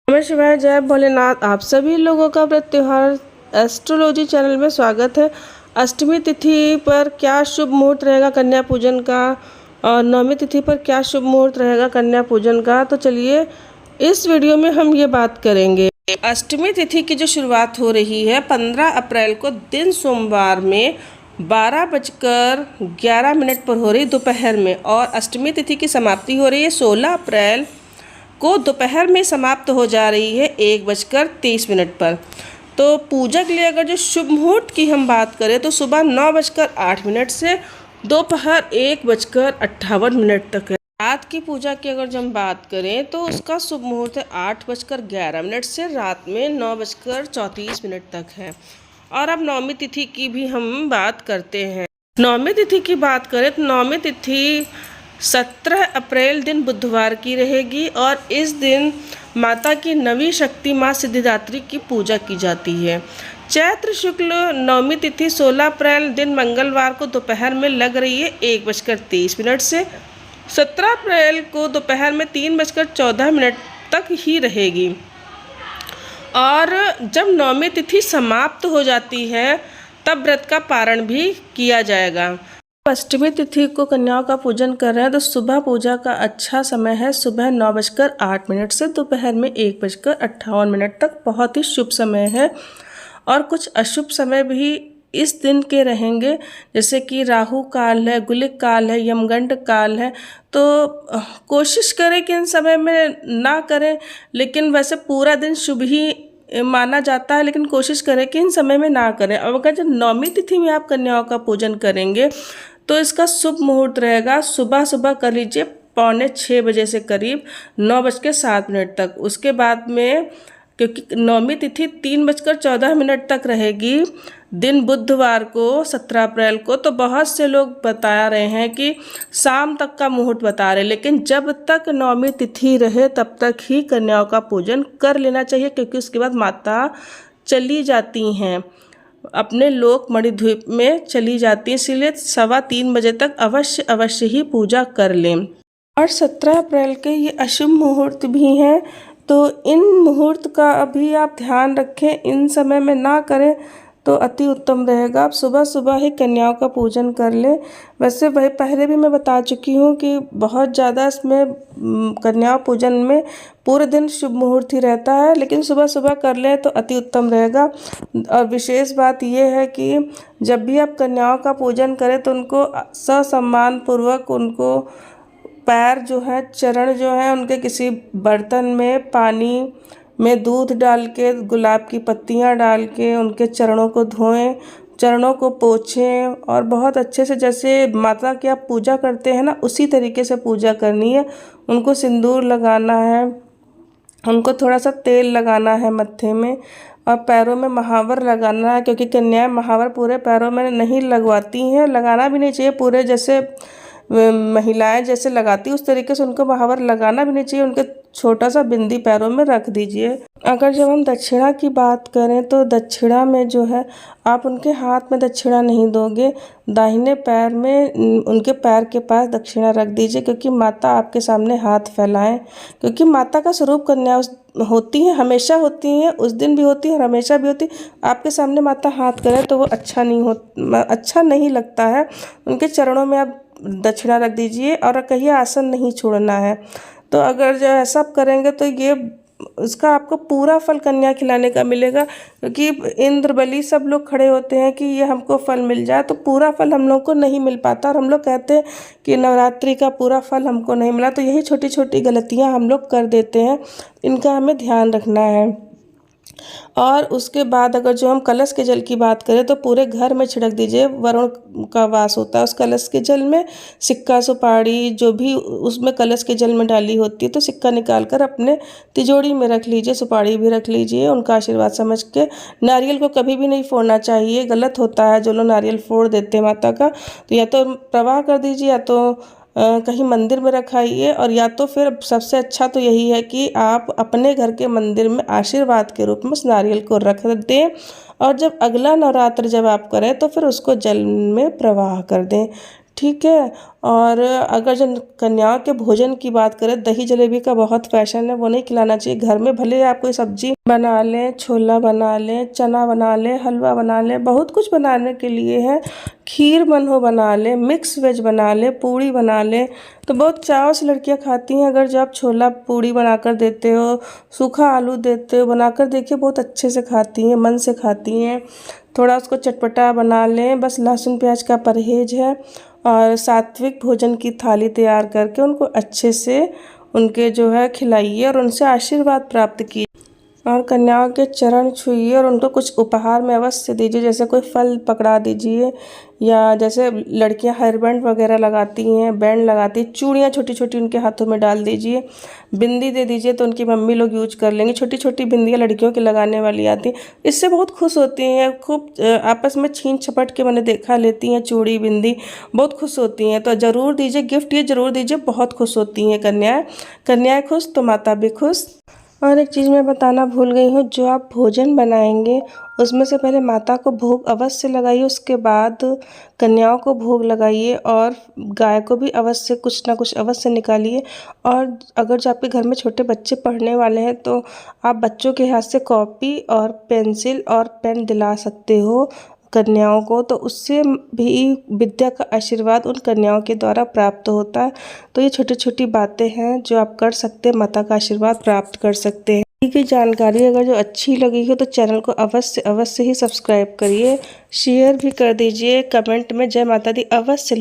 नमः शिवाय, जय भोलेनाथ। आप सभी लोगों का व्रत त्योहार एस्ट्रोलॉजी चैनल में स्वागत है। अष्टमी तिथि पर क्या शुभ मुहूर्त रहेगा कन्या पूजन का, और नवमी तिथि पर क्या शुभ मुहूर्त रहेगा कन्या पूजन का, तो चलिए इस वीडियो में हम ये बात करेंगे। अष्टमी तिथि की जो शुरुआत हो रही है 15 अप्रैल को दिन सोमवार में 12:11 पर हो रही दोपहर में, और अष्टमी तिथि की समाप्ति हो रही है 16 अप्रैल को दोपहर में समाप्त हो जा रही है 1:30 पर। तो पूजा के लिए अगर जो शुभ मुहूर्त की हम बात करें तो सुबह 9:08 से दोपहर 1:58 तक है। रात की पूजा की अगर जो हम बात करें तो उसका शुभ मुहूर्त है 8:11 से रात में 9:34 तक है। और अब नवमी तिथि की भी हम बात करते हैं। नवमी तिथि की बात करें तो नवमी तिथि 17 अप्रैल दिन बुधवार की रहेगी, और इस दिन माता की नवी शक्ति माँ सिद्धिदात्री की पूजा की जाती है। चैत्र शुक्ल नवमी तिथि 16 अप्रैल दिन मंगलवार को दोपहर में लग रही है 1:30 से। 17 अप्रैल को दोपहर में 3:14 तक ही रहेगी। और जब नवमी तिथि समाप्त हो जाती है तब व्रत का पारण भी किया जाएगा। अष्टमी तिथि को कन्याओं का पूजन कर रहे हैं तो सुबह पूजा का अच्छा समय है, सुबह 9:08 से दोपहर में 1:58 तक बहुत ही शुभ समय है। और कुछ अशुभ समय भी इस दिन के रहेंगे, जैसे कि राहु काल है, गुलिक काल है, यमगंड काल है। तो कोशिश करें कि इन समय में ना करें, लेकिन वैसे पूरा दिन शुभ ही माना जाता है, लेकिन कोशिश करें कि इन समय में ना करें। अब अगर जब नवमी तिथि में आप कन्याओं का पूजन करेंगे तो इसका शुभ मुहूर्त रहेगा सुबह सुबह कर लीजिए 5:45 बजे से करीब 9:07 तक। उसके बाद में, क्योंकि नवमी तिथि 3:14 तक रहेगी दिन बुधवार को 17 अप्रैल को, तो बहुत से लोग बता रहे हैं कि शाम तक का मुहूर्त बता रहे हैं, लेकिन जब तक नवमी तिथि रहे तब तक ही कन्याओं का पूजन कर लेना चाहिए, क्योंकि उसके बाद माता चली जाती हैं अपने लोक मणिद्वीप में चली जाती है। इसीलिए 2:15 बजे तक अवश्य ही पूजा कर लें। और 17 अप्रैल के ये अशुभ मुहूर्त भी हैं, तो इन मुहूर्त का अभी आप ध्यान रखें, इन समय में ना करें तो अति उत्तम रहेगा। आप सुबह सुबह ही कन्याओं का पूजन कर लें। वैसे वही पहले भी मैं बता चुकी हूँ कि बहुत ज़्यादा इसमें कन्याओं पूजन में पूरे दिन शुभ मुहूर्त ही रहता है, लेकिन सुबह सुबह कर लें तो अति उत्तम रहेगा। और विशेष बात यह है कि जब भी आप कन्याओं का पूजन करें तो उनको ससम्मान पूर्वक उनको पैर जो है, चरण जो है, उनके किसी बर्तन में पानी में दूध डाल के, गुलाब की पत्तियां डाल के उनके चरणों को धोएं, चरणों को पोंछें, और बहुत अच्छे से जैसे माता की आप पूजा करते हैं ना, उसी तरीके से पूजा करनी है। उनको सिंदूर लगाना है, उनको थोड़ा सा तेल लगाना है मत्थे में, और पैरों में महावर लगाना है, क्योंकि कन्याएं महावर पूरे पैरों में नहीं लगवाती हैं, लगाना भी नहीं चाहिए। पूरे जैसे महिलाएं जैसे लगाती उस तरीके से उनको महावर लगाना भी नहीं चाहिए। उनके छोटा सा बिंदी पैरों में रख दीजिए। अगर जब हम दक्षिणा की बात करें तो दक्षिणा में जो है, आप उनके हाथ में दक्षिणा नहीं दोगे, दाहिने पैर में उनके पैर के पास दक्षिणा रख दीजिए, क्योंकि माता आपके सामने हाथ फैलाएं। क्योंकि माता का स्वरूप कन्या होती है, हमेशा होती हैं, उस दिन भी होती है और हमेशा भी होती है। आपके सामने माता हाथ करे तो वो अच्छा नहीं लगता है। उनके चरणों में आप दक्षिणा रख दीजिए, और कहिए आसन नहीं छोड़ना है। तो अगर जो ऐसा करेंगे तो ये उसका आपको पूरा फल कन्या खिलाने का मिलेगा, क्योंकि इंद्र बलि सब लोग खड़े होते हैं कि ये हमको फल मिल जाए, तो पूरा फल हम लोग को नहीं मिल पाता, और हम लोग कहते हैं कि नवरात्रि का पूरा फल हमको नहीं मिला। तो यही छोटी छोटी गलतियां हम लोग कर देते हैं, इनका हमें ध्यान रखना है। और उसके बाद अगर जो हम कलश के जल की बात करें तो पूरे घर में छिड़क दीजिए। वरुण का वास होता है उस कलश के जल में। सिक्का सुपारी जो भी उसमें कलश के जल में डाली होती है, तो सिक्का निकाल कर अपने तिजोरी में रख लीजिए, सुपारी भी रख लीजिए, उनका आशीर्वाद समझ के। नारियल को कभी भी नहीं फोड़ना चाहिए, गलत होता है जो लोग नारियल फोड़ देते हैं माता का। तो या तो प्रवाह कर दीजिए, या तो कहीं मंदिर में रखाइए, और या तो फिर सबसे अच्छा तो यही है कि आप अपने घर के मंदिर में आशीर्वाद के रूप में उस नारियल को रख दें, और जब अगला नवरात्र जब आप करें तो फिर उसको जल में प्रवाह कर दें। ठीक है। और अगर जब कन्याओं के भोजन की बात करें, दही जलेबी का बहुत फैशन है, वो नहीं खिलाना चाहिए। घर में भले आप कोई सब्जी बना लें, छोला बना लें, चना बना लें, हलवा बना लें, बहुत कुछ बनाने के लिए है। खीर मन हो बना लें, मिक्स वेज बना लें, पूड़ी बना लें, तो बहुत चाव से लड़कियां खाती हैं। अगर जब आप छोला पूड़ी बनाकर देते हो, सूखा आलू देते हो, बनाकर देखिए बहुत अच्छे से खाती हैं, मन से खाती हैं। थोड़ा उसको चटपटा बना लें, बस लहसुन प्याज का परहेज है। और सात्विक भोजन की थाली तैयार करके उनको अच्छे से उनके जो है खिलाइए और उनसे आशीर्वाद प्राप्त कीजिए। और कन्याओं के चरण छूइए और उनको कुछ उपहार में अवश्य दीजिए, जैसे कोई फल पकड़ा दीजिए, या जैसे लड़कियां हेयर बैंड वगैरह लगाती हैं, बैंड लगाती हैं, चूड़ियाँ छोटी छोटी उनके हाथों में डाल दीजिए। बिंदी दे दीजिए तो उनकी मम्मी लोग यूज कर लेंगी। छोटी छोटी बिंदियाँ लड़कियों की लगाने वाली आती हैं, इससे बहुत खुश होती हैं। खूब आपस में छीन छपट के मैंने देखा लेती हैं चूड़ी बिंदी, बहुत खुश होती हैं। तो ज़रूर दीजिए गिफ्ट, ये ज़रूर दीजिए, बहुत खुश होती हैं कन्याएँ। कन्याएँ खुश तो माता भी खुश। और एक चीज़ मैं बताना भूल गई हूँ, जो आप भोजन बनाएंगे उसमें से पहले माता को भोग अवश्य लगाइए, उसके बाद कन्याओं को भोग लगाइए, और गाय को भी अवश्य कुछ ना कुछ अवश्य निकालिए। और अगर जो आपके घर में छोटे बच्चे पढ़ने वाले हैं तो आप बच्चों के हाथ से कॉपी और पेंसिल और पेन दिला सकते हो कन्याओं को, तो उससे भी विद्या का आशीर्वाद उन कन्याओं के द्वारा प्राप्त होता है। तो ये छोटी छोटी बातें हैं जो आप कर सकते हैं, माता का आशीर्वाद प्राप्त कर सकते हैं। दी गई जानकारी अगर जो अच्छी लगी हो तो चैनल को अवश्य अवश्य ही सब्सक्राइब करिए, शेयर भी कर दीजिए, कमेंट में जय माता दी अवश्य